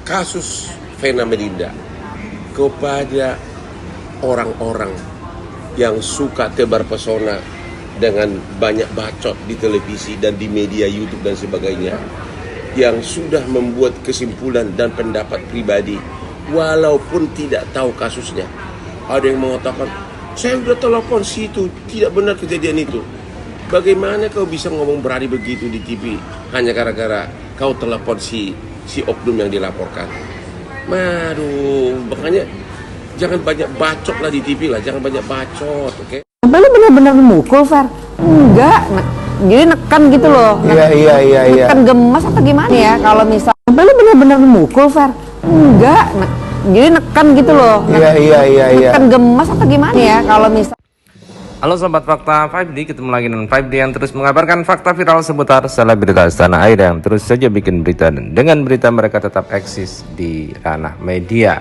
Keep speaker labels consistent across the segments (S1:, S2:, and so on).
S1: kasus Vena Melinda kepada orang-orang yang suka tebar pesona dengan banyak bacot di televisi dan di media YouTube dan sebagainya, yang sudah membuat kesimpulan dan pendapat pribadi walaupun tidak tahu kasusnya. Ada yang mengatakan, saya sudah telepon situ, tidak benar kejadian itu. Bagaimana kau bisa ngomong berani begitu di TV hanya gara-gara kau telepon si oknum yang dilaporkan? Aduh, makanya jangan banyak bacot lah di TV lah, jangan banyak bacot, oke?
S2: Sampai lu bener-bener memukul, Fer? Enggak, jadi nekan gitu loh.
S3: Iya.
S2: Nekan gemes apa gimana ya kalau misal? Sampai lu bener-bener memukul, Fer? Enggak, jadi nekan gitu loh.
S3: Iya.
S2: Nekan gemes apa gimana ya kalau misal?
S4: Halo Sobat Fakta 5D, ketemu lagi dengan 5D yang terus mengabarkan fakta viral seputar selebritas tanah air yang terus saja bikin berita, dan dengan berita mereka tetap eksis di ranah media.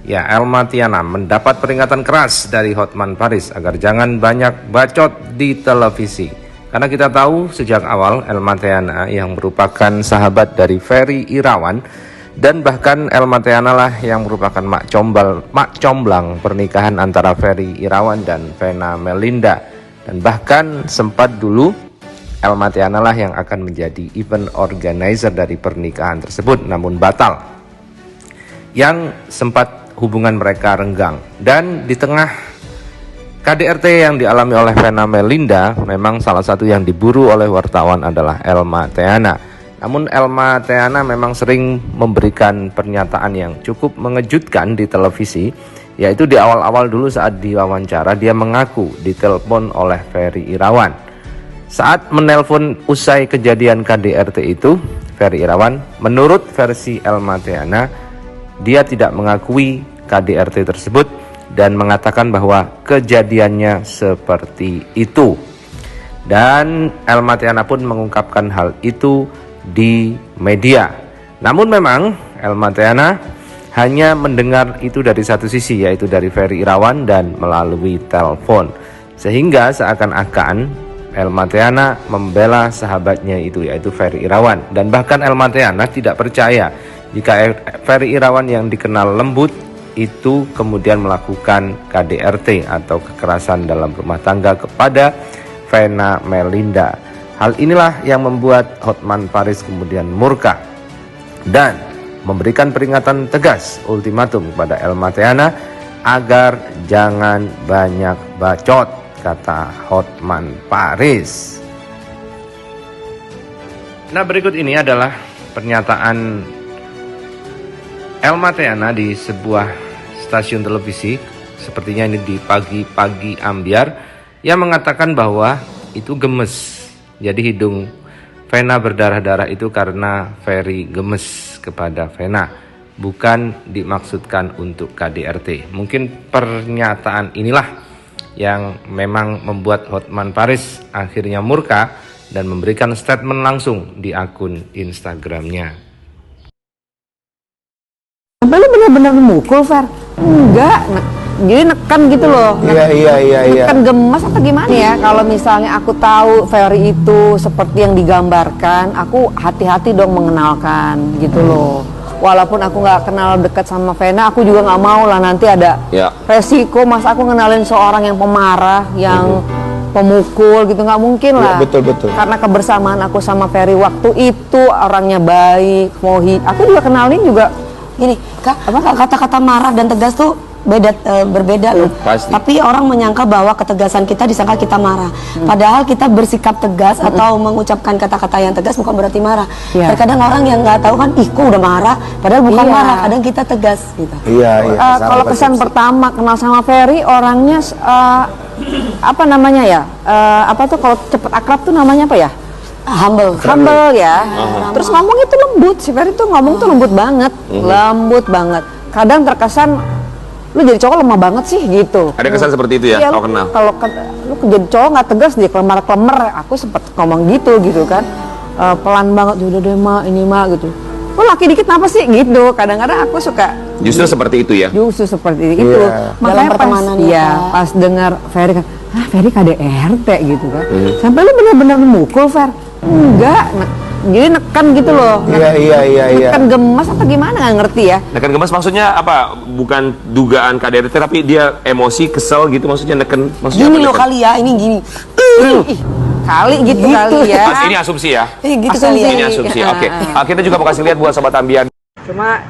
S4: Ya, Elma Tiana mendapat peringatan keras dari Hotman Paris agar jangan banyak bacot di televisi. Karena kita tahu sejak awal Elma Tiana yang merupakan sahabat dari Ferry Irawan, dan bahkan Elma Tiana lah yang merupakan mak comblang pernikahan antara Ferry Irawan dan Vena Melinda. Dan bahkan sempat dulu Elma Tiana lah yang akan menjadi event organizer dari pernikahan tersebut, namun batal. Yang sempat hubungan mereka renggang. Dan di tengah KDRT yang dialami oleh Vena Melinda, memang salah satu yang diburu oleh wartawan adalah Elma Tiana. Namun Elma Tiana memang sering memberikan pernyataan yang cukup mengejutkan di televisi, yaitu di awal-awal dulu saat diwawancara dia mengaku ditelepon oleh Ferry Irawan. Saat menelpon usai kejadian KDRT itu, Ferry Irawan menurut versi Elma Tiana, dia tidak mengakui KDRT tersebut dan mengatakan bahwa kejadiannya seperti itu. Dan Elma Tiana pun mengungkapkan hal itu di media. Namun memang Elma Tiana hanya mendengar itu dari satu sisi, yaitu dari Ferry Irawan dan melalui telepon, sehingga seakan-akan Elma Tiana membela sahabatnya itu, yaitu Ferry Irawan. Dan bahkan Elma Tiana tidak percaya jika Ferry Irawan yang dikenal lembut itu kemudian melakukan KDRT atau kekerasan dalam rumah tangga kepada Vena Melinda. Hal inilah yang membuat Hotman Paris kemudian murka dan memberikan peringatan tegas, ultimatum kepada Elma Tiana agar jangan banyak bacot, kata Hotman Paris. Nah, berikut ini adalah pernyataan Elma Tiana di sebuah stasiun televisi, sepertinya ini di pagi-pagi ambyar, yang mengatakan bahwa itu gemes. Jadi hidung Vena berdarah-darah itu karena Ferry gemes kepada Vena, bukan dimaksudkan untuk KDRT. Mungkin pernyataan inilah yang memang membuat Hotman Paris akhirnya murka dan memberikan statement langsung di akun Instagramnya.
S2: Sampai lu bener-bener memukul, Fer? Enggak, jadi nekan gitu loh.
S3: Iya.
S2: Nekan gemes apa gimana ya? Kalau misalnya aku tahu Ferry itu seperti yang digambarkan, aku hati-hati dong mengenalkan gitu loh. Walaupun aku nggak kenal dekat sama Vena, aku juga nggak mau lah nanti ada resiko. Mas aku ngenalin seorang yang pemarah, yang pemukul gitu, nggak mungkin lah.
S3: Betul.
S2: Karena kebersamaan aku sama Ferry waktu itu orangnya baik, aku juga kenalin juga.
S5: Gini, Kak, kata-kata marah dan tegas tuh berbeda loh.
S1: Pasti.
S5: Tapi orang menyangka bahwa ketegasan kita disangka kita marah. Padahal kita bersikap tegas atau mengucapkan kata-kata yang tegas bukan berarti marah. Terkadang orang yang nggak tahu kan, kok udah marah, padahal bukan marah. Kadang kita tegas gitu.
S3: Iya.
S2: Kalau kesan pertama kenal sama Ferry, orangnya apa namanya ya? Apa tuh kalau cepet akrab tuh namanya apa ya?
S5: Humble
S2: Ya. Terus ngomongnya tuh lembut, si Ferry tuh ngomong tuh lembut banget, lembut banget. Kadang terkesan lu jadi cowok lemah banget sih gitu.
S1: Ada kesan seperti itu ya, kalau kenal.
S2: Kalau lu jadi cowok nggak tegas, dia kelemar-kelemar. Aku sempet ngomong gitu kan, pelan banget, udah deh mak, ini mak gitu. Lu laki dikit kenapa sih gitu? Kadang-kadang aku suka.
S1: Justru seperti itu ya.
S2: Justru seperti itu. Makanya pas dengar Ferry kan, Ferry KDRT gitu kan. Sampai lu bener-bener memukul, Fer? Enggak, jadi neken gitu loh.
S3: Iya.
S2: Neken gemas apa gimana nggak ngerti ya.
S4: Neken gemas maksudnya apa? Bukan dugaan KDRT tapi dia emosi, kesel gitu maksudnya neken. Maksudnya
S5: Gini
S4: apa,
S5: loh
S4: neken?
S5: kali ya, ini gini.
S2: Ih, kali gitu kali ya.
S4: Ini asumsi ya.
S5: Gitu
S2: Asumsi.
S5: kali ya.
S4: Ini asumsi. Oke. Kita juga mau kasih lihat buat sobat ambiar.
S6: Cuma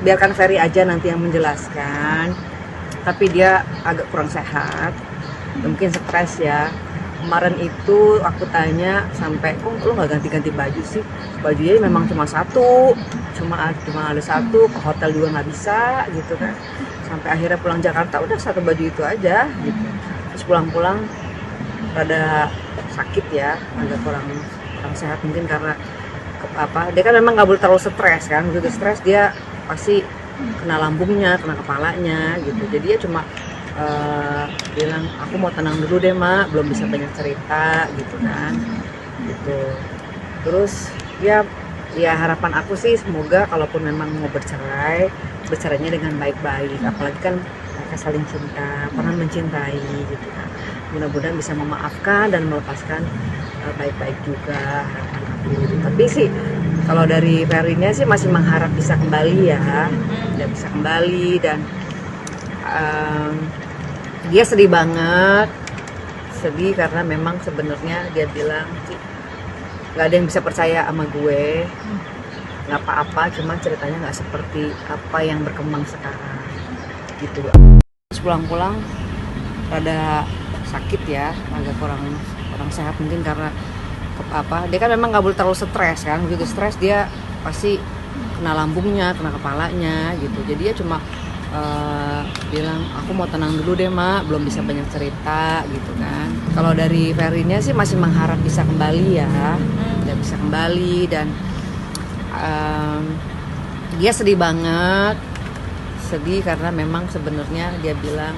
S6: biarkan Ferry aja nanti yang menjelaskan. Tapi dia agak kurang sehat, mungkin stres ya. Kemarin itu aku tanya sampai, kok lu nggak ganti-ganti baju sih? Bajunya memang cuma satu, cuma ada satu, ke hotel juga nggak bisa gitu kan. Sampai akhirnya pulang Jakarta udah satu baju itu aja gitu. Terus pulang-pulang rada sakit ya, agak kurang sehat mungkin karena dia kan memang nggak boleh terlalu stres kan. Begitu stres dia pasti kena lambungnya, kena kepalanya gitu. Jadi dia cuma bilang aku mau tenang dulu deh mak, belum bisa banyak cerita gitu kan gitu. Terus ya harapan aku sih semoga kalaupun memang mau bercerainya dengan baik-baik, apalagi kan mereka saling cinta, pernah mencintai gitu kan. Mudah-mudahan bisa memaafkan dan melepaskan baik-baik juga harapan aku. Tapi sih kalau dari Ferry-nya sih masih mengharap bisa kembali ya, dia bisa kembali dan dia sedih banget, sedih karena memang sebenarnya dia bilang nggak ada yang bisa percaya sama gue, nggak apa-apa, cuman ceritanya nggak seperti apa yang berkembang sekarang gitu. Terus pulang-pulang rada sakit ya, agak kurang sehat mungkin karena dia kan memang nggak boleh terlalu stres kan. Begitu stres dia pasti kena lambungnya, kena kepalanya gitu. Jadi dia cuma bilang aku mau tenang dulu deh mak, belum bisa banyak cerita gitu kan. Kalau dari Ferry-nya sih masih mengharap bisa kembali ya, dia bisa kembali dan dia sedih banget, sedih karena memang sebenarnya dia bilang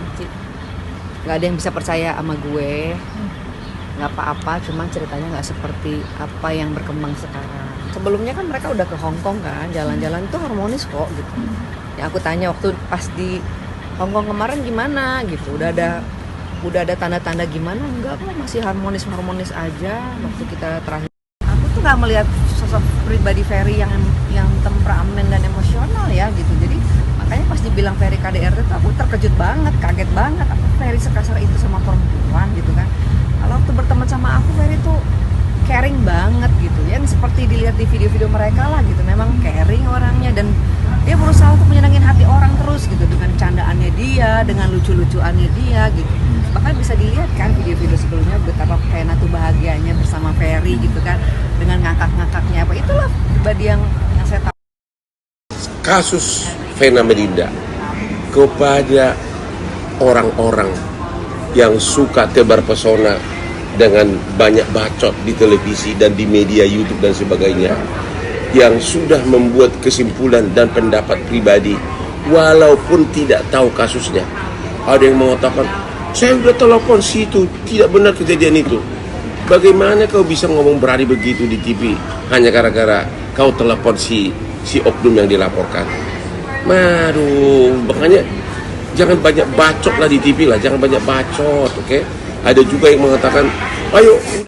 S6: nggak ada yang bisa percaya sama gue, nggak apa-apa, cuman ceritanya nggak seperti apa yang berkembang sekarang. Sebelumnya kan mereka udah ke Hong Kong kan, jalan-jalan itu harmonis kok gitu. Ya aku tanya waktu pas di Hong Kong kemarin gimana gitu, udah ada tanda-tanda gimana? Enggak kok, masih harmonis aja waktu kita terakhir. Aku tuh nggak melihat sosok pribadi Ferry yang temperamen dan emosional ya gitu. Jadi makanya pas dibilang Ferry KDRT tuh aku terkejut banget, kaget banget. Apa Ferry sekasar itu sama perempuan gitu kan? Kalau waktu berteman sama aku Ferry tuh caring banget gitu, yang seperti dilihat di video-video mereka lah gitu. Memang caring orangnya dan dia berusaha untuk menyenangin hati orang terus gitu, dengan candaannya dia, dengan lucu-lucuannya dia gitu. Bahkan bisa dilihat kan video-video sebelumnya betapa Vena tuh bahagianya bersama Ferry gitu kan, dengan ngakak-ngakaknya apa. Itulah pribadi yang saya tahu.
S1: Kasus Vena Melinda kepada orang-orang yang suka tebar pesona dengan banyak bacot di televisi dan di media YouTube dan sebagainya, yang sudah membuat kesimpulan dan pendapat pribadi walaupun tidak tahu kasusnya. Ada yang mengatakan, saya sudah telepon si itu, tidak benar kejadian itu. Bagaimana kau bisa ngomong berani begitu di TV hanya gara-gara kau telepon si oknum yang dilaporkan? Aduh, makanya jangan banyak bacot lah di TV lah, jangan banyak bacot, oke? Ada juga yang mengatakan, ayo